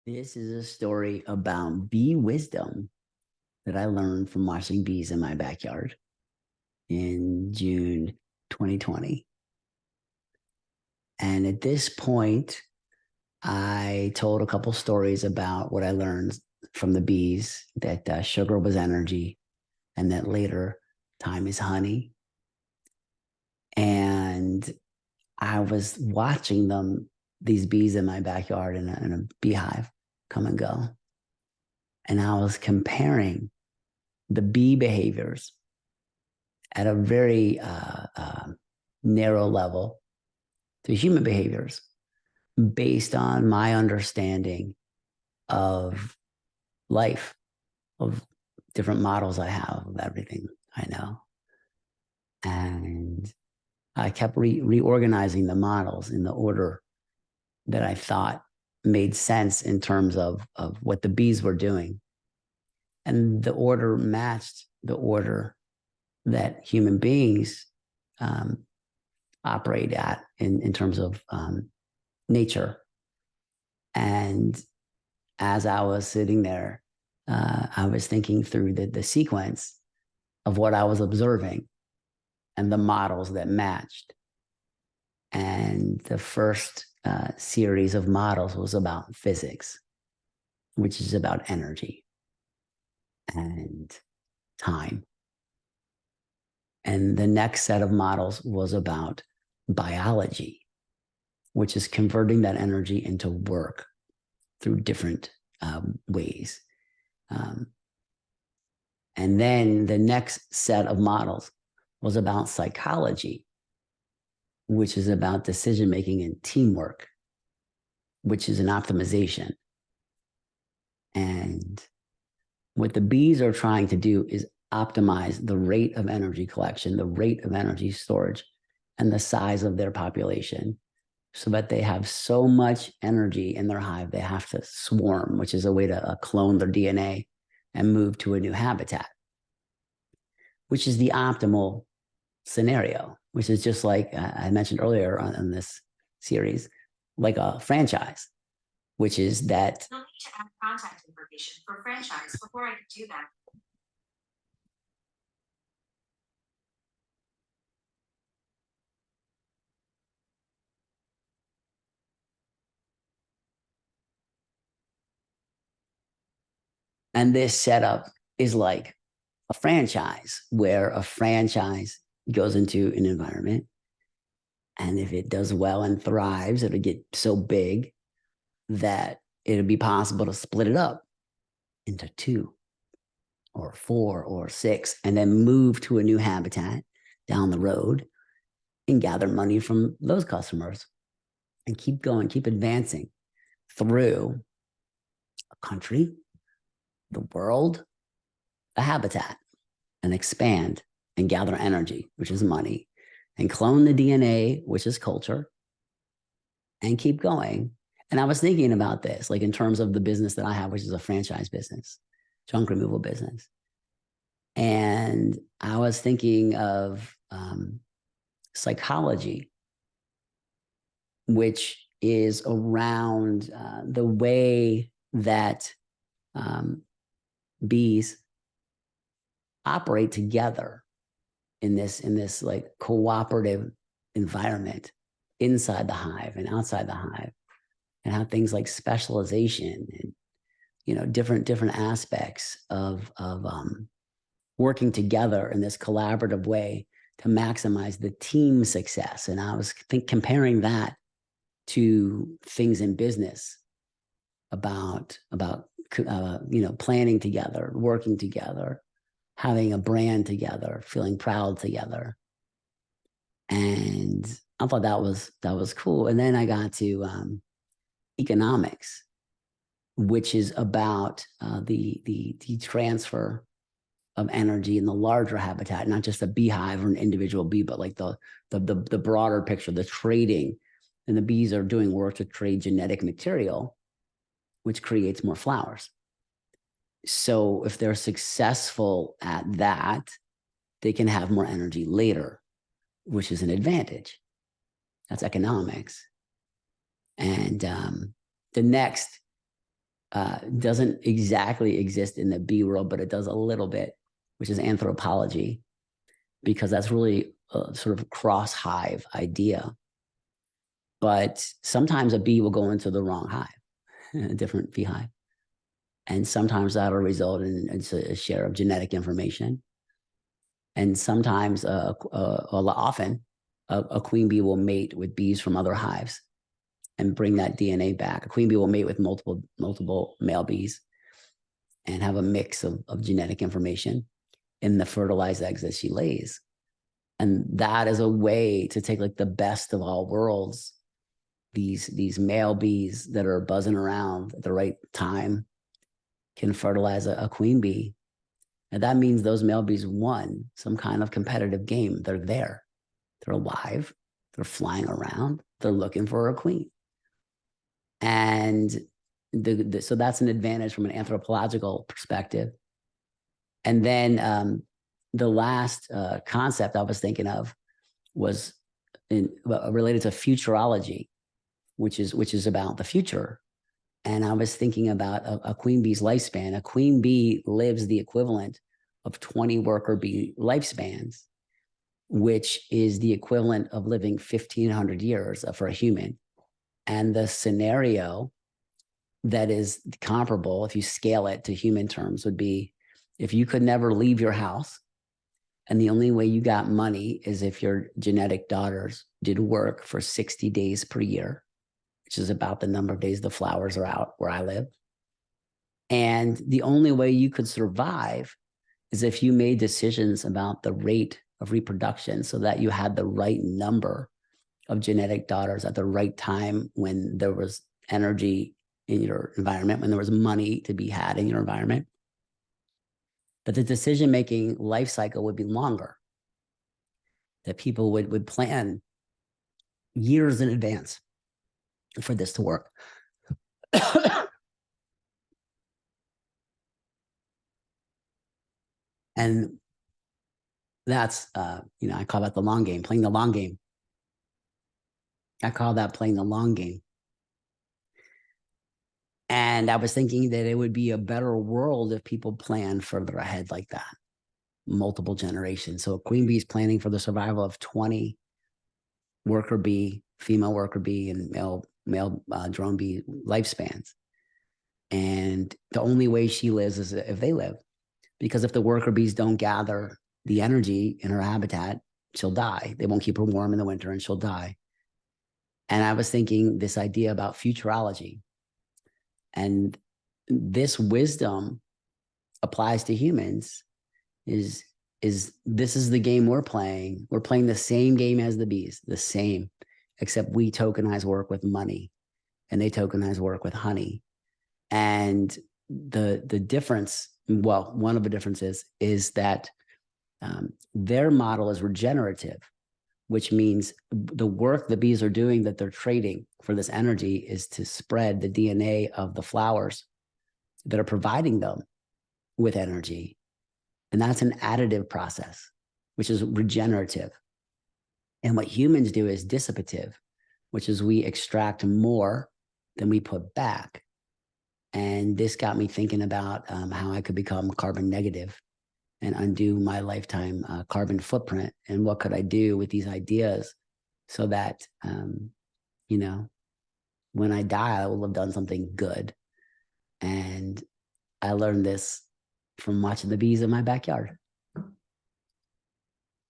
This is a story about bee wisdom that I learned from watching bees in my backyard in June 2020. And at this point, I told a couple stories about what I learned from the bees that sugar was energy and that later time is honey. And I was watching them, these bees in my backyard in a beehive come and go. And I was comparing the bee behaviors at a very narrow level to human behaviors based on my understanding of life, of different models I have of everything I know. And I kept reorganizing the models in the order that I thought made sense in terms of what the bees were doing. And the order matched the order that human beings um, operate at in terms of nature. And as I was sitting there, I was thinking through the sequence of what I was observing and the models that matched. And the first series of models was about physics, which is about energy and time. And the next set of models was about biology, which is converting that energy into work through different ways. Um, and then the next set of models was about psychology, which is about decision making and teamwork, which is an optimization. And what the bees are trying to do is optimize the rate of energy collection, the rate of energy storage, and the size of their population so that they have so much energy in their hive, they have to swarm, which is a way to clone their DNA and move to a new habitat, which is the optimal scenario, which is just like I mentioned earlier on this series, like a franchise, which is that. You'll need to add contact information for franchise before I can do that. And this setup is like a franchise where a franchise goes into an environment. And if it does well and thrives, it'll get so big that it'll be possible to split it up into two or four or six and then move to a new habitat down the road and gather money from those customers and keep going, keep advancing through a country, the world, a habitat, and expand and gather energy, which is money, and clone the DNA, which is culture, and keep going. And I was thinking about this, like in terms of the business that I have, which is a franchise business, junk removal business. And I was thinking of psychology, which is around the way that bees operate together in this like cooperative environment inside the hive and outside the hive, and how things like specialization and different aspects of working together in this collaborative way to maximize the team success. And I was comparing that to things in business about planning together, working together, having a brand together, feeling proud together. And I thought that was cool. And then I got to economics, which is about the transfer of energy in the larger habitat, not just a beehive or an individual bee, but like the broader picture, the trading. And the bees are doing work to trade genetic material, which creates more flowers. So if they're successful at that, they can have more energy later, which is an advantage. That's economics. And the next doesn't exactly exist in the bee world, but it does a little bit, which is anthropology, because that's really a sort of cross hive idea. But sometimes a bee will go into the wrong hive, a different beehive. And sometimes that'll result in a share of genetic information. And sometimes, often, a queen bee will mate with bees from other hives and bring that DNA back. A queen bee will mate with multiple male bees and have a mix of genetic information in the fertilized eggs that she lays. And that is a way to take like the best of all worlds, these male bees that are buzzing around at the right time can fertilize a queen bee. And that means those male bees won some kind of competitive game. They're there. They're alive. They're flying around. They're looking for a queen. And so that's an advantage from an anthropological perspective. And then the last concept I was thinking of was related to futurology, which is about the future. And I was thinking about a queen bee's lifespan. A queen bee lives the equivalent of 20 worker bee lifespans, which is the equivalent of living 1,500 years for a human. And the scenario that is comparable, if you scale it to human terms, would be if you could never leave your house, and the only way you got money is if your genetic daughters did work for 60 days per year, which is about the number of days the flowers are out where I live. And the only way you could survive is if you made decisions about the rate of reproduction so that you had the right number of genetic daughters at the right time when there was energy in your environment, when there was money to be had in your environment. But the decision-making life cycle would be longer, that people would plan years in advance for this to work. And that's, I call that the long game, playing the long game. I call that playing the long game. And I was thinking that it would be a better world if people planned further ahead like that, multiple generations. So a queen bee is planning for the survival of 20 worker bee, female worker bee, and male drone bee lifespans. And the only way she lives is if they live, because if the worker bees don't gather the energy in her habitat, she'll die. They won't keep her warm in the winter and she'll die. And I was thinking this idea about futurology, and this wisdom applies to humans. Is this is the game we're playing. We're playing the same game as the bees, the same, except we tokenize work with money and they tokenize work with honey. And the difference, well, one of the differences is that their model is regenerative, which means the work the bees are doing that they're trading for this energy is to spread the DNA of the flowers that are providing them with energy. And that's an additive process, which is regenerative. And what humans do is dissipative, which is we extract more than we put back. And this got me thinking about how I could become carbon negative and undo my lifetime carbon footprint. And what could I do with these ideas so that, when I die, I will have done something good. And I learned this from watching the bees in my backyard.